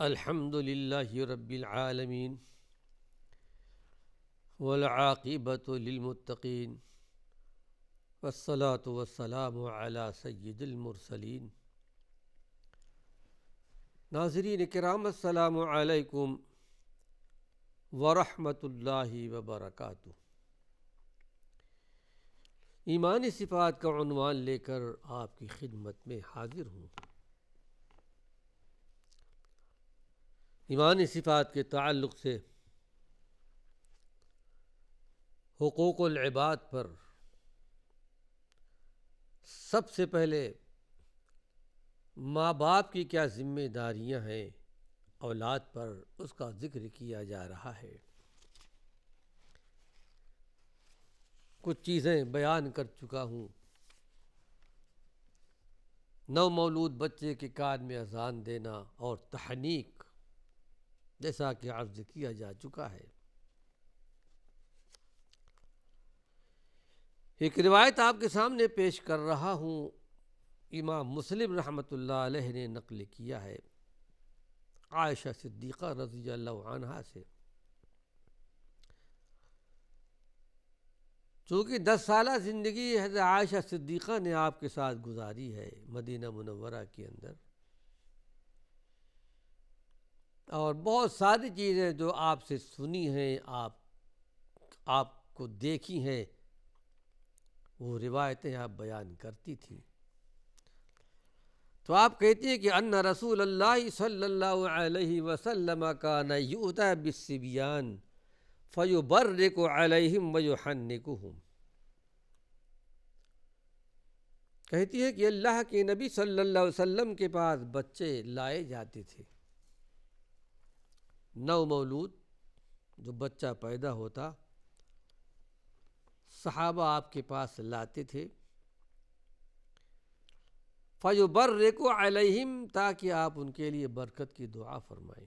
الحمد للہ رب العالمین والعاقبۃ للمتقین والصلاة والسلام علی سید المرسلین۔ ناظرین کرام، السلام علیکم ورحمۃ اللہ وبرکاتہ۔ ایمانی صفات کا عنوان لے کر آپ کی خدمت میں حاضر ہوں۔ ایمانی صفات کے تعلق سے حقوق العباد پر سب سے پہلے ماں باپ کی کیا ذمہ داریاں ہیں اولاد پر، اس کا ذکر کیا جا رہا ہے۔ کچھ چیزیں بیان کر چکا ہوں۔ نو مولود بچے کے کان میں اذان دینا اور تحنیک، جیسا کہ عرض کیا جا چکا ہے۔ ایک روایت آپ کے سامنے پیش کر رہا ہوں، امام مسلم رحمۃ اللہ علیہ نے نقل کیا ہے عائشہ صدیقہ رضی اللہ عنہا سے۔ چونکہ 10 سالہ زندگی حضرت عائشہ صدیقہ نے آپ کے ساتھ گزاری ہے مدینہ منورہ کے اندر، اور بہت ساری چیزیں جو آپ سے سنی ہیں، آپ کو دیکھی ہیں، وہ روایتیں آپ بیان کرتی تھی۔ تو آپ کہتی ہیں کہ ان رسول اللہ صلی اللہ علیہ وسلم کان یؤتی بالصبیان فیبرک علیہم ویحنکہم۔ کہتی ہے کہ اللہ کے نبی صلی اللہ علیہ وسلم کے پاس بچے لائے جاتے تھے، نو مولود جو بچہ پیدا ہوتا صحابہ آپ کے پاس لاتے تھے، فیبرک علیہم، تاکہ آپ ان کے لیے برکت کی دعا فرمائیں،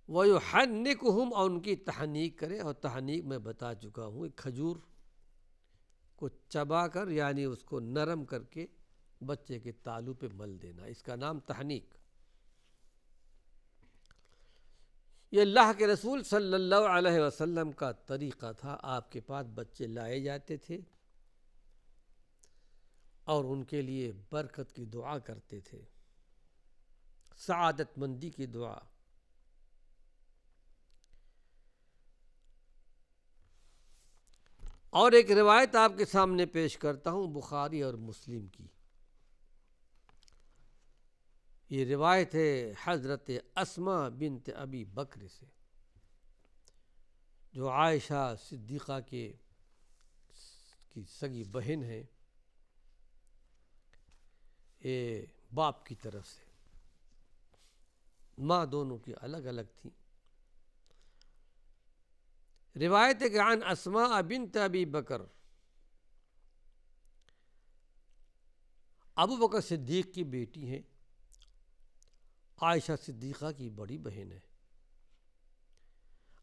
ویحنکہم، اور ان کی تحنیک کریں۔ اور تحنیک میں بتا چکا ہوں، ایک کھجور کو چبا کر، یعنی اس کو نرم کر کے بچے کے تالو پہ مل دینا، اس کا نام تحنیک۔ یہ اللہ کے رسول صلی اللہ علیہ وسلم کا طریقہ تھا۔ آپ کے پاس بچے لائے جاتے تھے اور ان کے لیے برکت کی دعا کرتے تھے، سعادت مندی کی دعا۔ اور ایک روایت آپ کے سامنے پیش کرتا ہوں بخاری اور مسلم کی۔ یہ روایت ہے حضرت اسماء بنت ابی بکر سے، جو عائشہ صدیقہ کی سگی بہن ہے، یہ باپ کی طرف سے، ماں دونوں کی الگ الگ تھیں۔ روایت ہے کہ عن اسماء بنت ابی بکر، ابو بکر صدیق کی بیٹی ہیں، عائشہ صدیقہ کی بڑی بہن ہے،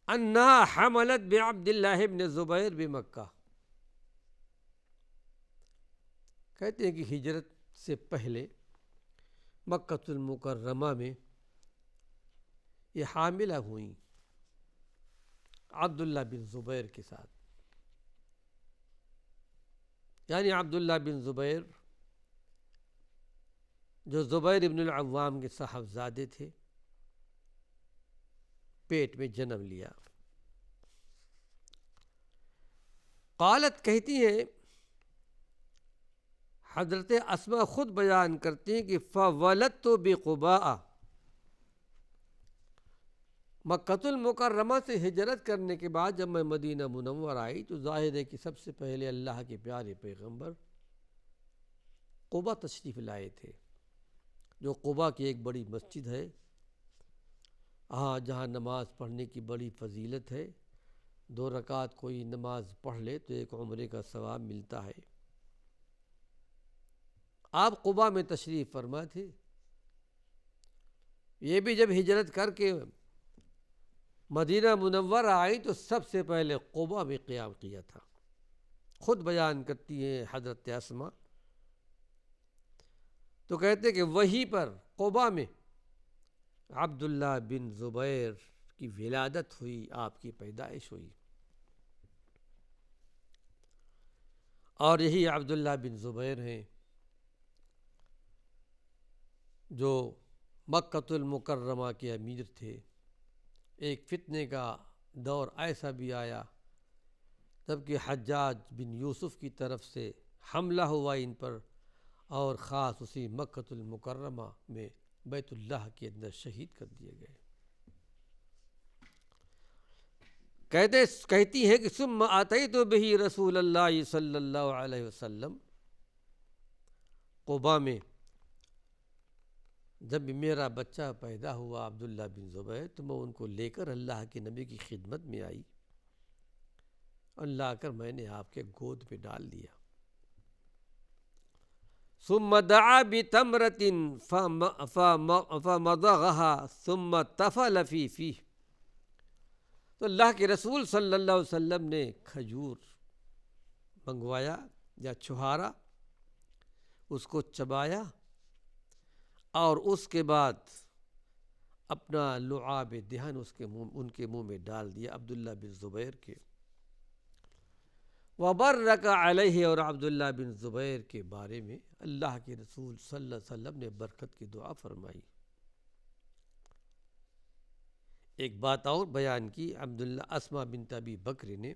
انہا حملت بعبد اللہ بن زبیر بمکہ۔ کہتے ہیں کہ ہجرت سے پہلے مکہ المکرمہ میں یہ حاملہ ہوئیں عبداللہ بن زبیر کے ساتھ، یعنی عبداللہ بن زبیر جو زبیر بن العوام کے صاحبزادے تھے، پیٹ میں جنم لیا۔ قالت، کہتی ہیں حضرت اسماء خود بیان کرتی ہیں کہ فولدت بقباء، مکہ المکرمہ سے ہجرت کرنے کے بعد جب میں مدینہ منور آئی تو ظاہر ہے کہ سب سے پہلے اللہ کے پیارے پیغمبر قباء تشریف لائے تھے، جو قباء کی ایک بڑی مسجد ہے، جہاں نماز پڑھنے کی بڑی فضیلت ہے۔ 2 رکعت کوئی نماز پڑھ لے تو ایک عمرے کا ثواب ملتا ہے۔ آپ قباء میں تشریف فرما تھے۔ یہ بھی جب ہجرت کر کے مدینہ منورہ آئی تو سب سے پہلے قباء میں قیام کیا تھا۔ خود بیان کرتی ہیں حضرت اسماء، تو کہتے کہ وہیں پر قبا میں عبداللہ بن زبیر کی ولادت ہوئی، آپ کی پیدائش ہوئی، اور یہی عبداللہ بن زبیر ہیں جو مکۃ المکرمہ کے امیر تھے۔ ایک فتنے کا دور ایسا بھی آیا جب کہ حجاج بن یوسف کی طرف سے حملہ ہوا ان پر، اور خاص اسی مکۃ المکرمہ میں بیت اللہ کے اندر شہید کر دیے گئے۔ کہتی ہے کہ ثم اتیت بہ رسول اللہ صلی اللہ علیہ وسلم، قبا میں جب میرا بچہ پیدا ہوا عبداللہ بن زبیر، تو میں ان کو لے کر اللہ کے نبی کی خدمت میں آئی، اور لا کر میں نے آپ کے گود پہ ڈال دیا۔ ثم دعا بتمرۃ فمضغها ثم تفل فی فیہ، تو اللہ کے رسول صلی اللہ علیہ وسلم نے کھجور منگوایا یا چھہارا، اس کو چبایا، اور اس کے بعد اپنا لعاب دہن ان کے منہ میں ڈال دیا عبداللہ بن زبیر کے۔ وبرک علیہ، اور عبداللہ بن زبیر کے بارے میں اللہ کے رسول صلی اللہ علیہ وسلم نے برکت کی دعا فرمائی۔ ایک بات اور بیان کی عبداللہ اسما بنت ابی بکر نے،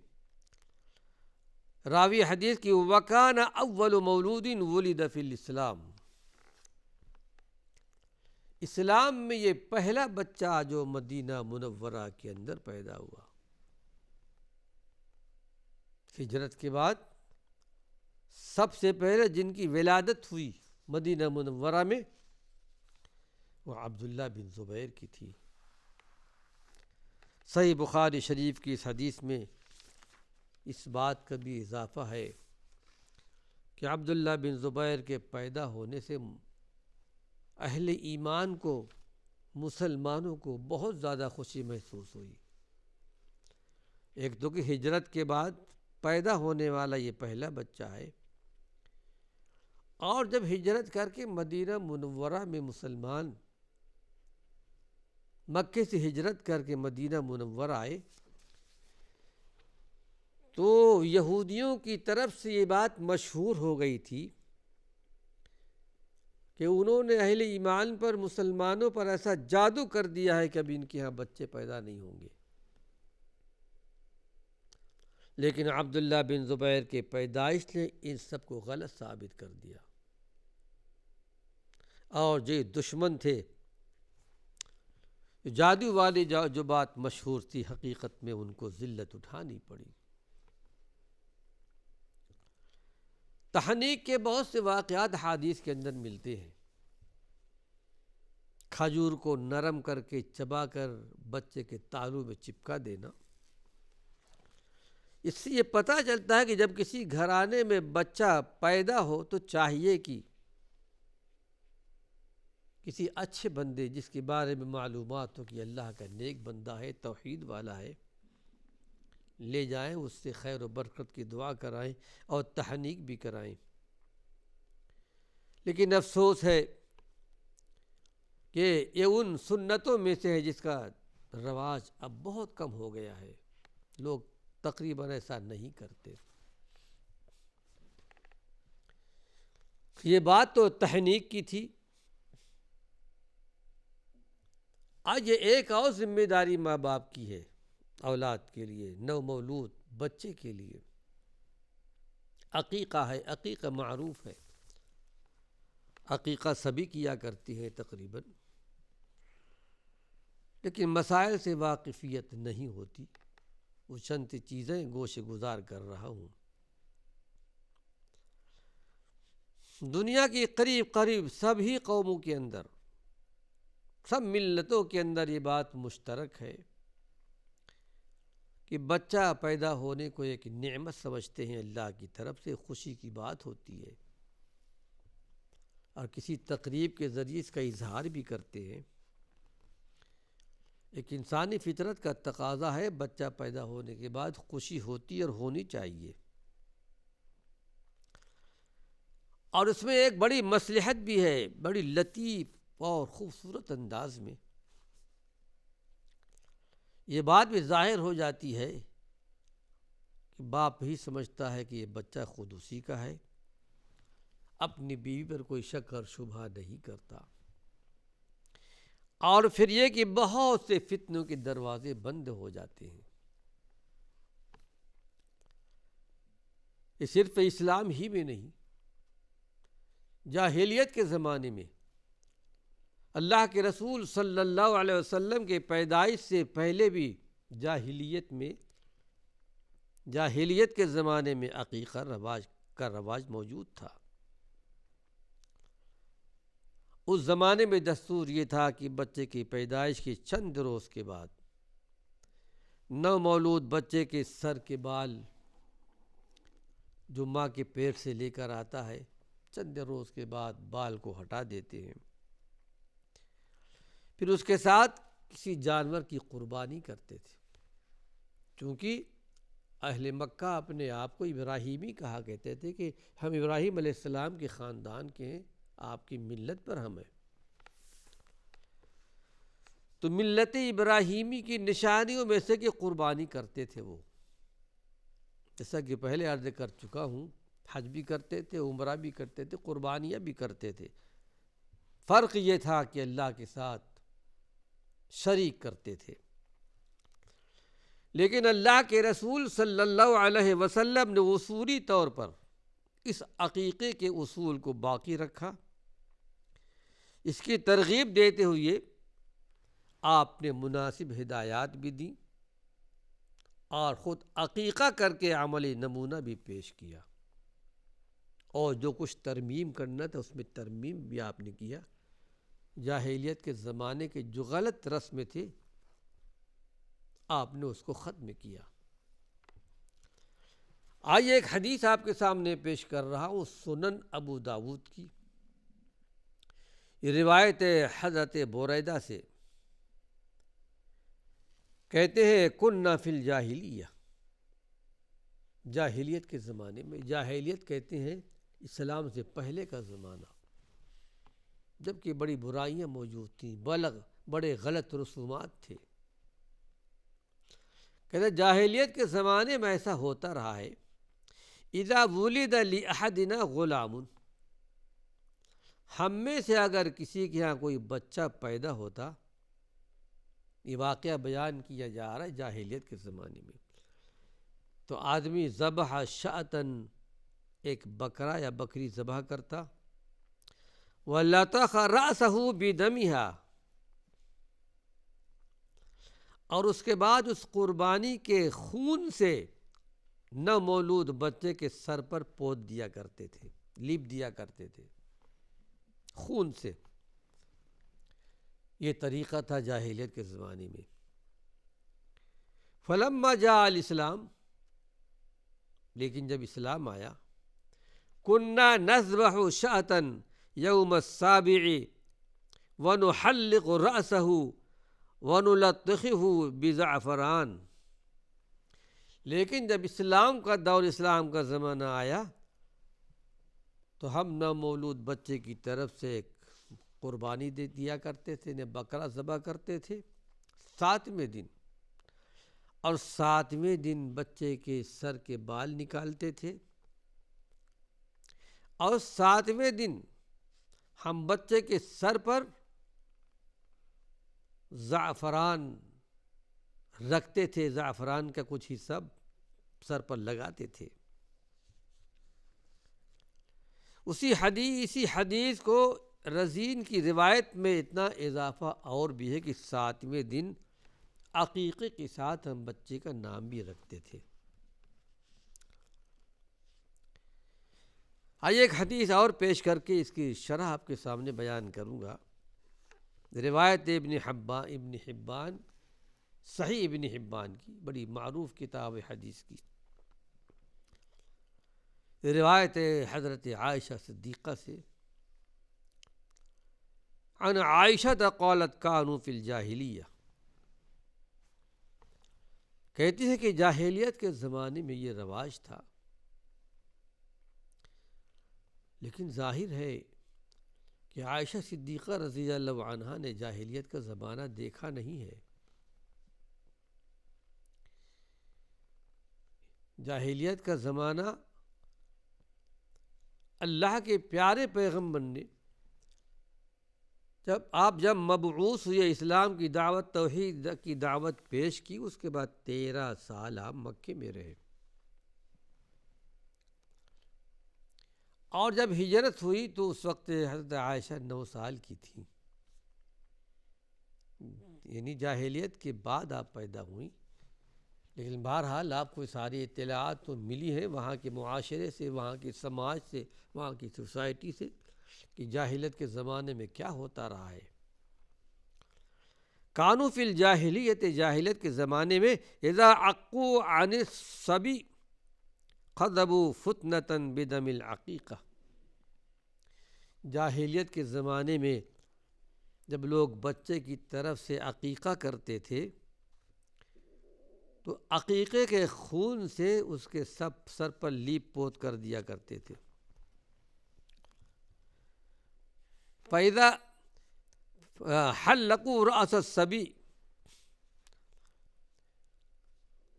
راوی حدیث کی، وَكَانَ أَوَّلُ مَوْلُودٍ وُلِدَ فِي الْإِسْلَامِ، اسلام میں یہ پہلا بچہ جو مدینہ منورہ کے اندر پیدا ہوا، ہجرت کے بعد سب سے پہلے جن کی ولادت ہوئی مدینہ منورہ میں، وہ عبداللہ بن زبیر کی تھی۔ صحیح بخاری شریف کی اس حدیث میں اس بات کا بھی اضافہ ہے کہ عبداللہ بن زبیر کے پیدا ہونے سے اہل ایمان کو، مسلمانوں کو بہت زیادہ خوشی محسوس ہوئی۔ ایک تو کہ ہجرت کے بعد پیدا ہونے والا یہ پہلا بچہ ہے، اور جب ہجرت کر کے مدینہ منورہ میں مسلمان مکے سے ہجرت کر کے مدینہ منورہ آئے، تو یہودیوں کی طرف سے یہ بات مشہور ہو گئی تھی کہ انہوں نے اہل ایمان پر، مسلمانوں پر ایسا جادو کر دیا ہے کہ اب ان کے ہاں بچے پیدا نہیں ہوں گے۔ لیکن عبداللہ بن زبیر کے پیدائش نے ان سب کو غلط ثابت کر دیا، اور جو دشمن تھے، جادو والی جو بات مشہور تھی، حقیقت میں ان کو ذلت اٹھانی پڑی۔ تحنیک کے بہت سے واقعات حدیث کے اندر ملتے ہیں۔ کھجور کو نرم کر کے چبا کر بچے کے تالو میں چپکا دینا، اس سے یہ پتہ چلتا ہے کہ جب کسی گھرانے میں بچہ پیدا ہو تو چاہیے کہ کسی اچھے بندے جس کے بارے میں معلومات ہو کہ اللہ کا نیک بندہ ہے، توحید والا ہے، لے جائیں، اس سے خیر و برکت کی دعا کرائیں اور تحنیک بھی کرائیں۔ لیکن افسوس ہے کہ یہ ان سنتوں میں سے ہے جس کا رواج اب بہت کم ہو گیا ہے، لوگ تقریباً ایسا نہیں کرتے۔ یہ بات تو تحنیک کی تھی، آج یہ ایک اور ذمہ داری ماں باپ کی ہے اولاد کے لیے، نو مولود بچے کے لیے۔ عقیقہ ہے، عقیقہ معروف ہے، عقیقہ سبھی کیا کرتی ہیں تقریباً، لیکن مسائل سے واقفیت نہیں ہوتی۔ وہ چند چیزیں گوشے گزار کر رہا ہوں۔ دنیا کی قریب قریب سبھی قوموں کے اندر، سب ملتوں کے اندر یہ بات مشترک ہے کہ بچہ پیدا ہونے کو ایک نعمت سمجھتے ہیں، اللہ کی طرف سے خوشی کی بات ہوتی ہے، اور کسی تقریب کے ذریعے اس کا اظہار بھی کرتے ہیں۔ ایک انسانی فطرت کا تقاضا ہے، بچہ پیدا ہونے کے بعد خوشی ہوتی اور ہونی چاہیے، اور اس میں ایک بڑی مصلحت بھی ہے، بڑی لطیف اور خوبصورت انداز میں یہ بات بھی ظاہر ہو جاتی ہے کہ باپ ہی سمجھتا ہے کہ یہ بچہ خود اسی کا ہے، اپنی بیوی پر کوئی شک اور شبہ نہیں کرتا، اور پھر یہ کہ بہت سے فتنوں کے دروازے بند ہو جاتے ہیں۔ یہ صرف اسلام ہی میں نہیں، جاہلیت کے زمانے میں اللہ کے رسول صلی اللہ علیہ وسلم کے پیدائش سے پہلے بھی جاہلیت کے زمانے میں عقیقہ کا رواج موجود تھا۔ اس زمانے میں دستور یہ تھا کہ بچے کی پیدائش کے چند روز کے بعد نومولود بچے کے سر کے بال جو ماں کے پیٹ سے لے کر آتا ہے، چند روز کے بعد بال کو ہٹا دیتے ہیں، پھر اس کے ساتھ کسی جانور کی قربانی کرتے تھے، چونکہ اہل مکہ اپنے آپ کو ابراہیمی کہا کرتے تھے کہ ہم ابراہیم علیہ السلام کے خاندان کے ہیں، آپ کی ملت پر ہم ہیں۔ تو ملت ابراہیمی کی نشانیوں میں سے کہ قربانی کرتے تھے وہ، جیسا کہ پہلے عرض کر چکا ہوں، حج بھی کرتے تھے، عمرہ بھی کرتے تھے، قربانیاں بھی کرتے تھے۔ فرق یہ تھا کہ اللہ کے ساتھ شریک کرتے تھے۔ لیکن اللہ کے رسول صلی اللہ علیہ وسلم نے اصولی طور پر اس عقیقے کے اصول کو باقی رکھا۔ اس کی ترغیب دیتے ہوئے آپ نے مناسب ہدایات بھی دیں اور خود عقیقہ کر کے عملی نمونہ بھی پیش کیا، اور جو کچھ ترمیم کرنا تھا اس میں ترمیم بھی آپ نے کیا۔ جاہلیت کے زمانے کے جو غلط رسمیں تھے آپ نے اس کو ختم کیا۔ آئیے ایک حدیث آپ کے سامنے پیش کر رہا ہوں، سنن ابو داود کی، یہ روایت حضرت بریدہ سے، کہتے ہیں کننا فی الجاہلیہ، جاہلیت کے زمانے میں، جاہلیت کہتے ہیں اسلام سے پہلے کا زمانہ، جبکہ بڑی برائیاں موجود تھیں، بڑے غلط رسومات تھے۔ کہتے ہیں جاہلیت کے زمانے میں ایسا ہوتا رہا ہے، اذا ولد لأحدنا غلام، ہم میں سے اگر کسی کے ہاں کوئی بچہ پیدا ہوتا، یہ واقعہ بیان کیا جا رہا ہے جاہلیت کے زمانے میں، تو آدمی ذبح شاۃً، ایک بکرا یا بکری ذبح کرتا، وَلَطَخَ رَأْسَهُ بِدَمِهَا، اور اس کے بعد اس قربانی کے خون سے نومولود بچے کے سر پر پوت دیا کرتے تھے، لیپ دیا کرتے تھے خون سے۔ یہ طریقہ تھا جاہلیت کے زمانے میں۔ فلما جاء الاسلام، لیکن جب اسلام آیا، کننا نذبح شاۃً یوم السابع ونحلق رأسه ونلطخه بزعفران، لیکن جب اسلام کا دور، اسلام کا زمانہ آیا، تو ہم نومولود بچے کی طرف سے ایک قربانی دے دیا کرتے تھے، انہیں بکرا ذبح کرتے تھے 7ویں دن، اور 7ویں دن بچے کے سر کے بال نکالتے تھے، اور 7ویں دن ہم بچے کے سر پر زعفران رکھتے تھے، زعفران کا کچھ حصہ سر پر لگاتے تھے۔ اسی حدیث کو رزین کی روایت میں اتنا اضافہ اور بھی ہے کہ 7ویں دن عقیقے کے ساتھ ہم بچے کا نام بھی رکھتے تھے۔ آئیے ایک حدیث اور پیش کر کے اس کی شرح آپ کے سامنے بیان کروں گا۔ روایت ابن حبان، صحیح ابن حبان کی، بڑی معروف کتاب حدیث کی، روایت حضرت عائشہ صدیقہ سے، عن عائشہ قالت کانوا فی الجاہلیہ، کہتی ہے کہ جاہلیت کے زمانے میں یہ رواج تھا، لیکن ظاہر ہے کہ عائشہ صدیقہ رضی اللہ عنہا نے جاہلیت کا زمانہ دیکھا نہیں ہے. جاہلیت کا زمانہ اللہ کے پیارے پیغمبر نے جب مبعوث ہوئے، اسلام کی دعوت، توحید کی دعوت پیش کی، اس کے بعد 13 سال آپ مکے میں رہے. اور جب ہجرت ہوئی تو اس وقت حضرت عائشہ 9 سال کی تھیں. یعنی جاہلیت کے بعد آپ پیدا ہوئیں. لیکن بہرحال آپ کو ساری اطلاعات تو ملی ہیں وہاں کے معاشرے سے، وہاں کے سماج سے، وہاں کی سوسائٹی سے، کہ جاہلیت کے زمانے میں کیا ہوتا رہا ہے. کانوا فی الجاہلیت، جاہلیت کے زمانے میں اذا عقوا عن الصبی خضبوا فتنۃ بدم العقیقہ. جاہلیت کے زمانے میں جب لوگ بچے کی طرف سے عقیقہ کرتے تھے تو عقیقے کے خون سے اس کے سر پر لیپ پوت کر دیا کرتے تھے. فَإِذَا حَلَّقُوا رَأْسَ الصَّبِي،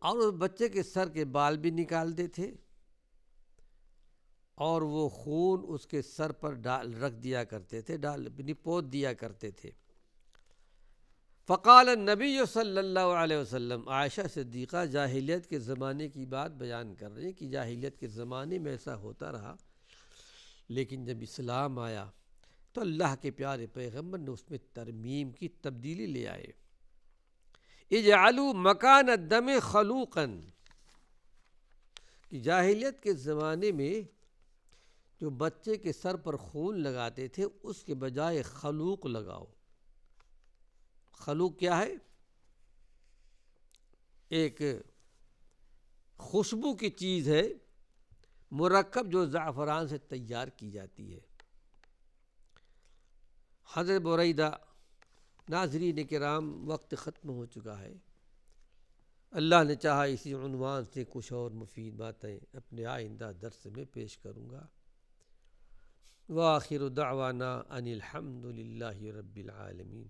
اور اس بچے کے سر کے بال بھی نکالتے تھے اور وہ خون اس کے سر پر رکھ دیا کرتے تھے، پوت دیا کرتے تھے. فقال النبی صلی اللہ علیہ وسلم، عائشہ صدیقہ جاہلیت کے زمانے کی بات بیان کر رہی ہیں کہ جاہلیت کے زمانے میں ایسا ہوتا رہا، لیکن جب اسلام آیا تو اللہ کے پیارے پیغمبر نے اس میں ترمیم کی، تبدیلی لے آئے. اجعلوا مکان الدم خلوقا، کہ جاہلیت کے زمانے میں جو بچے کے سر پر خون لگاتے تھے اس کے بجائے خلوق لگاؤ. خلوق کیا ہے؟ ایک خوشبو کی چیز ہے، مرکب جو زعفران سے تیار کی جاتی ہے. حضرت بریدہ. ناظرین کرام، وقت ختم ہو چکا ہے. اللہ نے چاہا اسی عنوان سے کچھ اور مفید باتیں اپنے آئندہ درس میں پیش کروں گا. وآخر دعوانا ان الحمد للہ رب العالمین.